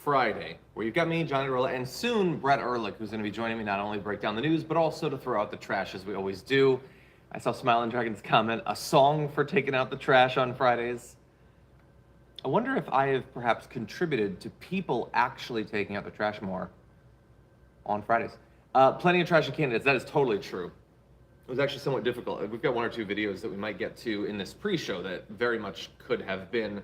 Friday, where you've got me, Johnny Rolla, and soon Brett Ehrlich, who's going to be joining me not only to break down the news, but also to throw out the trash as we always do. I saw Smiling Dragon's comment, a song for taking out the trash on Fridays. I wonder if I have perhaps contributed to people actually taking out the trash more on Fridays. Plenty of trashy candidates, that is totally true. It was actually somewhat difficult. We've got one or two videos that we might get to in this pre-show that very much could have been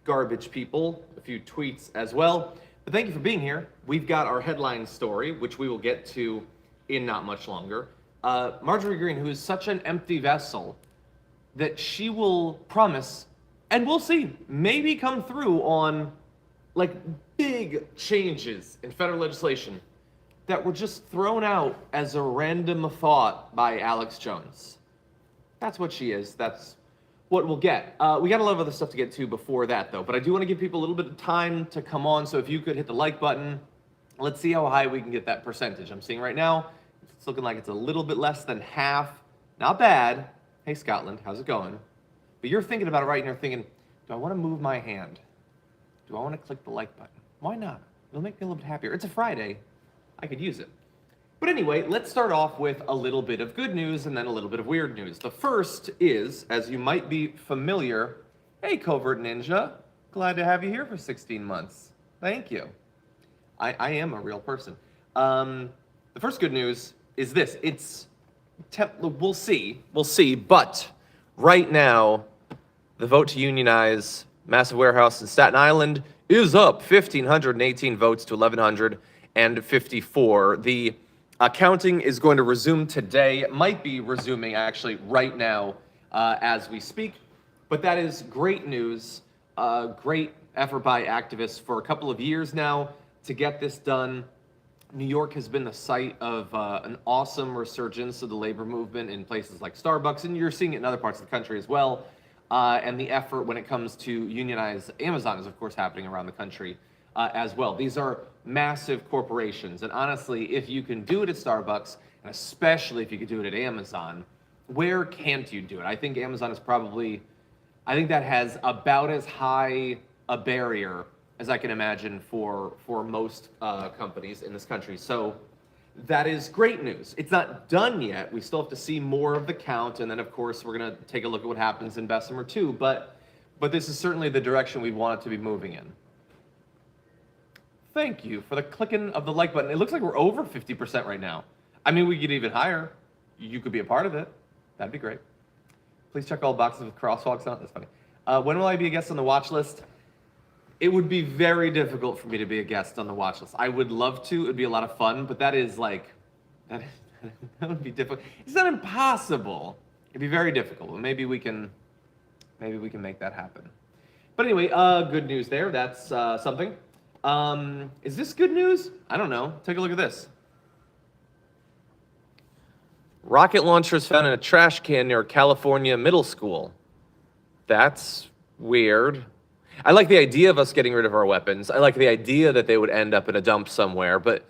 garbage people, a few tweets as well. But thank you for being here. We've got our headline story, which we will get to in not much longer. Marjorie Greene, who is such an empty vessel that she will promise, and we'll see, maybe come through on like big changes in federal legislation that were just thrown out as a random thought by Alex Jones. That's what she is. That's what we'll get. We got a lot of other stuff to get to before that, though. But I do want to give people a little bit of time to come on. So if you could hit the like button, let's see how high we can get that percentage. I'm seeing right now, it's looking like it's a little bit less than half. Not bad. Hey, Scotland, how's it going? But you're thinking about it right now, thinking, do I want to move my hand? Do I want to click the like button? Why not? It'll make me a little bit happier. It's a Friday. I could use it. But anyway, let's start off with a little bit of good news and then a little bit of weird news. The first is, as you might be familiar, hey, Covert Ninja, glad to have you here for 16 months. Thank you. I am a real person. The first good news is this. We'll see, but right now, the vote to unionize Massive Warehouse in Staten Island is up 1,518 votes to 1,154. The counting is going to resume today. It might be resuming actually right now as we speak, but that is great news. Great effort by activists for a couple of years now to get this done. New York has been the site of an awesome resurgence of the labor movement in places like Starbucks, and you're seeing it in other parts of the country as well. And the effort when it comes to unionize Amazon is, of course, happening around the country as well. These are massive corporations, and honestly, if you can do it at Starbucks, and especially if you could do it at Amazon, where can't you do it? I think Amazon is probably, I think that has about as high a barrier as I can imagine for most companies in this country. So that is great news. It's not done yet. We still have to see more of the count, and then of course we're gonna take a look at what happens in Bessemer too, but this is certainly the direction we want it to be moving in. Thank you for the clicking of the like button. It looks like we're over 50% right now. I mean, we get even higher. You could be a part of it. That'd be great. Please check all boxes with crosswalks on. That's funny. When will I be a guest on the watch list? It would be very difficult for me to be a guest on the watch list. I would love to. It'd be a lot of fun, but that is like, that would be difficult. It's not impossible. It'd be very difficult. Maybe we can make that happen. But anyway, good news there. That's something. Is this good news? I don't know. Take a look at this. Rocket launchers found in a trash can near California middle school. That's weird. I like the idea of us getting rid of our weapons. I like the idea that they would end up in a dump somewhere, but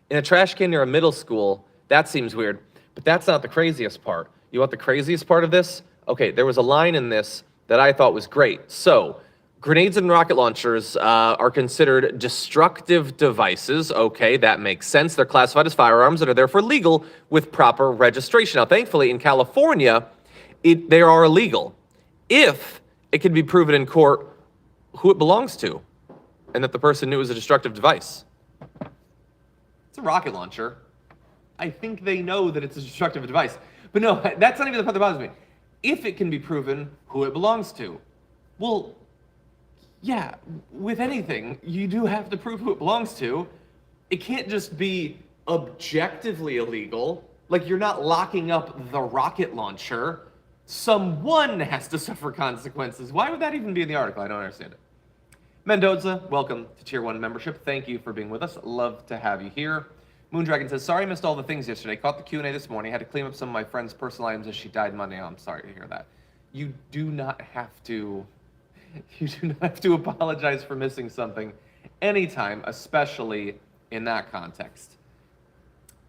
in a trash can near a middle school, that seems weird. But that's not the craziest part. You want the craziest part of this? Okay, there was a line in this that I thought was great. So, grenades and rocket launchers are considered destructive devices. Okay, that makes sense. They're classified as firearms and are therefore legal with proper registration. Now, thankfully, in California, they are illegal if it can be proven in court who it belongs to and that the person knew it was a destructive device. It's a rocket launcher. I think they know that it's a destructive device. But no, that's not even the part that bothers me. If it can be proven who it belongs to. Well, yeah, with anything, you do have to prove who it belongs to. It can't just be objectively illegal. Like, you're not locking up the rocket launcher. Someone has to suffer consequences. Why would that even be in the article? I don't understand it. Mendoza, welcome to Tier 1 membership. Thank you for being with us. Love to have you here. Moondragon says, sorry I missed all the things yesterday. Caught the Q&A this morning. Had to clean up some of my friend's personal items as she died Monday. Oh, I'm sorry to hear that. You do not have to apologize for missing something anytime, especially in that context.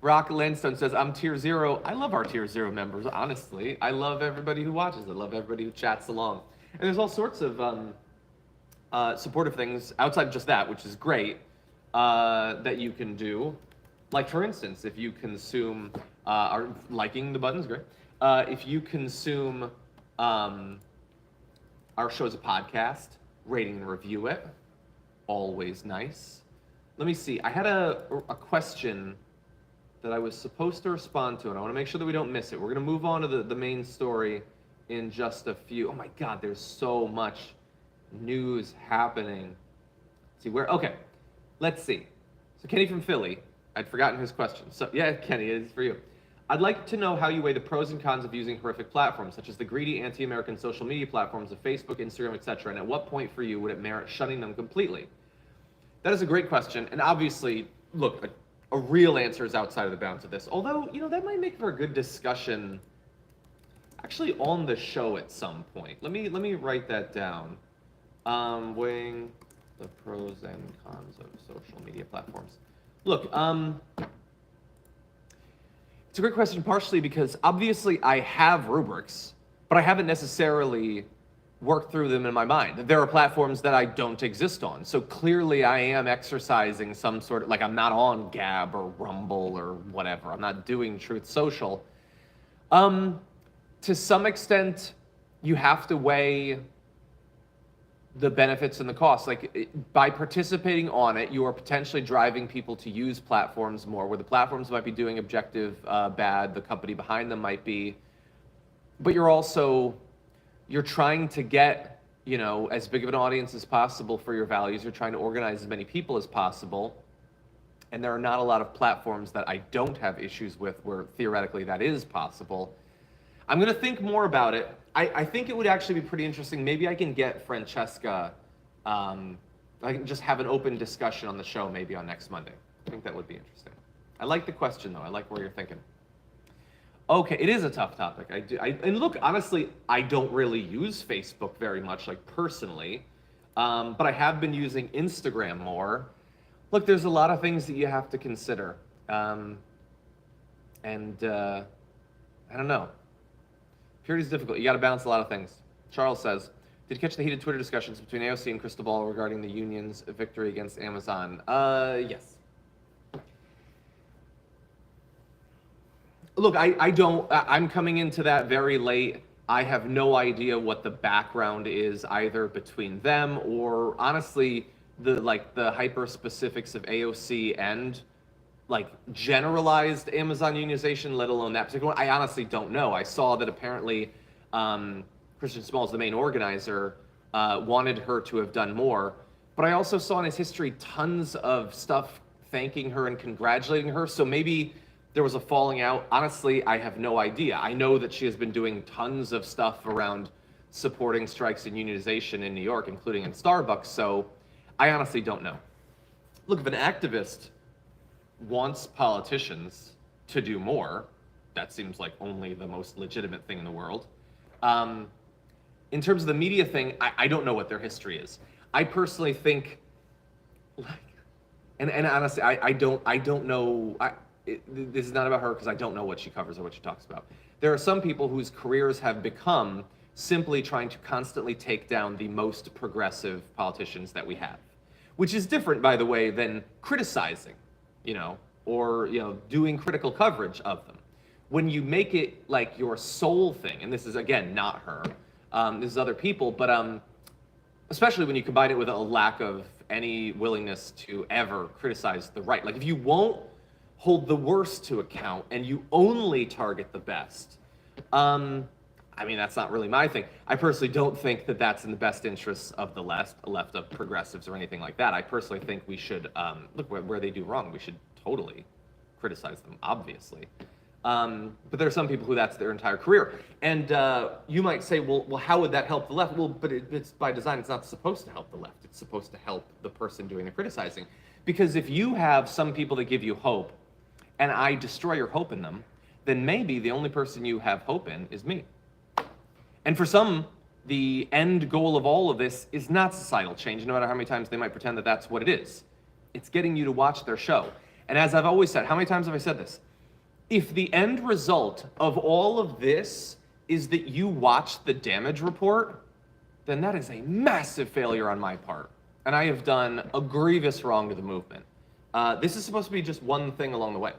Rock Landstone says, I'm Tier 0. I love our Tier 0 members, honestly. I love everybody who watches. I love everybody who chats along. And there's all sorts of supportive things outside of just that, which is great. that you can do. Like, for instance, if you consume, or liking the button's great. If you consume our show as a podcast, rating and review it, always nice. Let me see. I had a question that I was supposed to respond to, and I want to make sure that we don't miss it. We're going to move on to the main story in just a few. Oh my God, there's so much news happening. Let's see where, okay, let's see. So Kenny from Philly, I'd forgotten his question. So yeah, Kenny, it is for you. I'd like to know how you weigh the pros and cons of using horrific platforms, such as the greedy anti-American social media platforms of Facebook, Instagram, etc., and at what point for you would it merit shutting them completely? That is a great question, and obviously, look, a real answer is outside of the bounds of this. Although, you know, that might make for a good discussion actually on the show at some point. Let me write that down. Weighing the pros and cons of social media platforms. Look, it's a great question, partially because obviously I have rubrics, but I haven't necessarily worked through them in my mind. There are platforms that I don't exist on, so clearly I am exercising some sort of, like, I'm not on Gab or Rumble or whatever. I'm not doing Truth Social. To some extent, you have to weigh the benefits and the costs. Like, by participating on it, you are potentially driving people to use platforms more, where the platforms might be doing objective bad, the company behind them might be, but you're trying to get, you know, as big of an audience as possible for your values. You're trying to organize as many people as possible, and there are not a lot of platforms that I don't have issues with where theoretically that is possible. I'm gonna think more about it. I think it would actually be pretty interesting. Maybe I can get Francesca, I can just have an open discussion on the show maybe on next Monday. I think that would be interesting. I like the question though. I like where you're thinking. Okay, it is a tough topic. And look, honestly, I don't really use Facebook very much, like personally, but I have been using Instagram more. Look, there's a lot of things that you have to consider. I don't know. Purity is difficult. You got to balance a lot of things. Charles says, did you catch the heated Twitter discussions between AOC and Crystal Ball regarding the union's victory against Amazon? Yes. Look, I'm coming into that very late. I have no idea what the background is either between them or honestly the hyper specifics of AOC and like generalized Amazon unionization, let alone that particular one. I honestly don't know. I saw that apparently Christian Smalls, the main organizer, wanted her to have done more. But I also saw in his history tons of stuff thanking her and congratulating her. So maybe there was a falling out. Honestly, I have no idea. I know that she has been doing tons of stuff around supporting strikes and unionization in New York, including in Starbucks. So I honestly don't know. Look, if an activist wants politicians to do more, that seems like only the most legitimate thing in the world. In terms of the media thing, I don't know what their history is. I personally think, like, and honestly, I don't know. This is not about her because I don't know what she covers or what she talks about. There are some people whose careers have become simply trying to constantly take down the most progressive politicians that we have, which is different, by the way, than criticizing, or doing critical coverage of them. When you make it like your sole thing, and this is again not her, this is other people, but especially when you combine it with a lack of any willingness to ever criticize the right. Like if you won't hold the worst to account and you only target the best, that's not really my thing. I personally don't think that that's in the best interests of the left of progressives or anything like that. I personally think we should look where they do wrong. We should totally criticize them, obviously. But there are some people who that's their entire career. And you might say, well, how would that help the left? Well, but it's by design, it's not supposed to help the left. It's supposed to help the person doing the criticizing. Because if you have some people that give you hope, and I destroy your hope in them, then maybe the only person you have hope in is me. And for some, the end goal of all of this is not societal change, no matter how many times they might pretend that that's what it is. It's getting you to watch their show. And as I've always said, how many times have I said this? If the end result of all of this is that you watch the damage report, then that is a massive failure on my part. And I have done a grievous wrong to the movement. This is supposed to be just one thing along the way.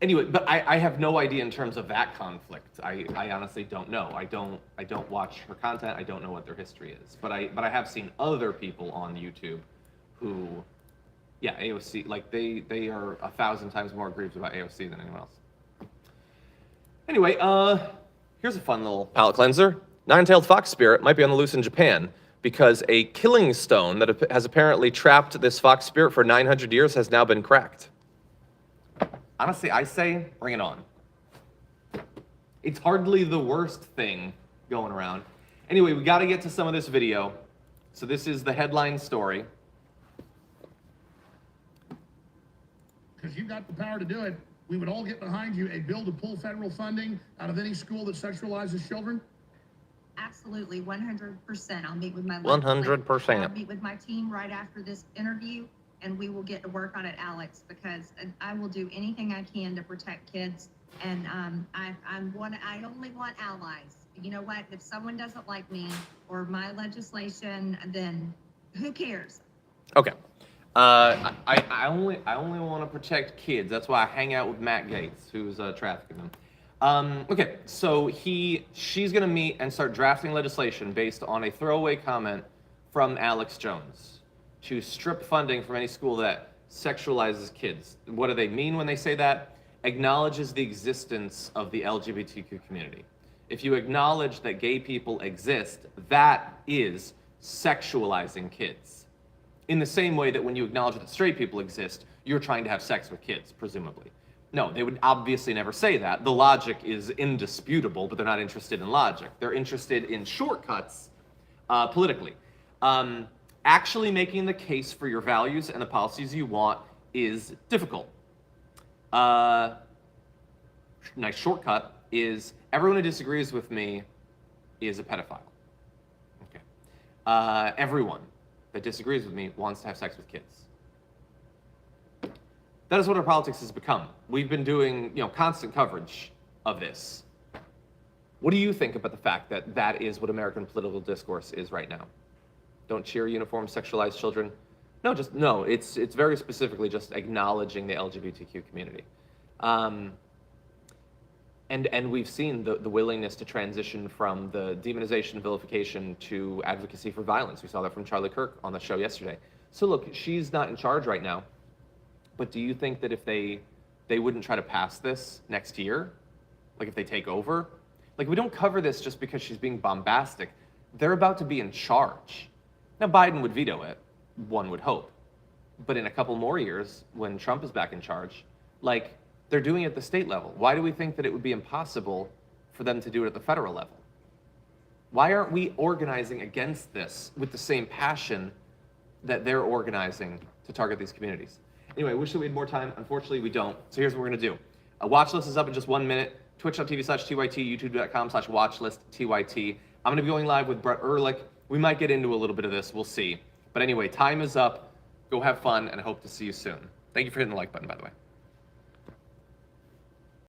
Anyway, but I have no idea in terms of that conflict. I honestly don't know. I don't watch her content. I don't know what their history is. But I have seen other people on YouTube who, yeah, AOC, like they are 1,000 times more aggrieved about AOC than anyone else. Anyway, here's a fun little palate cleanser. Nine-tailed fox spirit might be on the loose in Japan because a killing stone that has apparently trapped this fox spirit for 900 years has now been cracked. Honestly, I say bring it on. It's hardly the worst thing going around. Anyway, we got to get to some of this video. So this is the headline story. Because you've got the power to do it. We would all get behind you, a bill to pull federal funding out of any school that sexualizes children? Absolutely, 100%. I'll meet with my 100%. I'll meet with my team right after this interview, and we will get to work on it, Alex, because I will do anything I can to protect kids. And I only want allies. You know what? If someone doesn't like me or my legislation, then who cares? Okay. I only want to protect kids. That's why I hang out with Matt Gaetz, who's trafficking them. Okay, so she's gonna meet and start drafting legislation based on a throwaway comment from Alex Jones to strip funding from any school that sexualizes kids. What do they mean when they say that? Acknowledges the existence of the LGBTQ community. If you acknowledge that gay people exist, that is sexualizing kids. In the same way that when you acknowledge that straight people exist, you're trying to have sex with kids, presumably. No, they would obviously never say that. The logic is indisputable, but they're not interested in logic. They're interested in shortcuts politically. Actually making the case for your values and the policies you want is difficult. Nice shortcut is everyone who disagrees with me is a pedophile. Okay. Everyone that disagrees with me wants to have sex with kids. That is what our politics has become. We've been doing, constant coverage of this. What do you think about the fact that that is what American political discourse is right now? Don't cheer uniform sexualized children. No, it's very specifically just acknowledging the LGBTQ community. And we've seen the willingness to transition from the demonization and vilification to advocacy for violence. We saw that from Charlie Kirk on the show yesterday. So look, she's not in charge right now, but do you think that if they wouldn't try to pass this next year, like if they take over? Like, we don't cover this just because she's being bombastic. They're about to be in charge. Now, Biden would veto it, one would hope. But in a couple more years, when Trump is back in charge, they're doing it at the state level. Why do we think that it would be impossible for them to do it at the federal level? Why aren't we organizing against this with the same passion that they're organizing to target these communities? Anyway, I wish that we had more time. Unfortunately, we don't. So here's what we're gonna do. A watch list is up in just 1 minute. Twitch.tv/TYT, YouTube.com/watchlist/TYT. I'm gonna be going live with Brett Ehrlich. We might get into a little bit of this, we'll see. But anyway, time is up. Go have fun, and I hope to see you soon. Thank you for hitting the like button, by the way.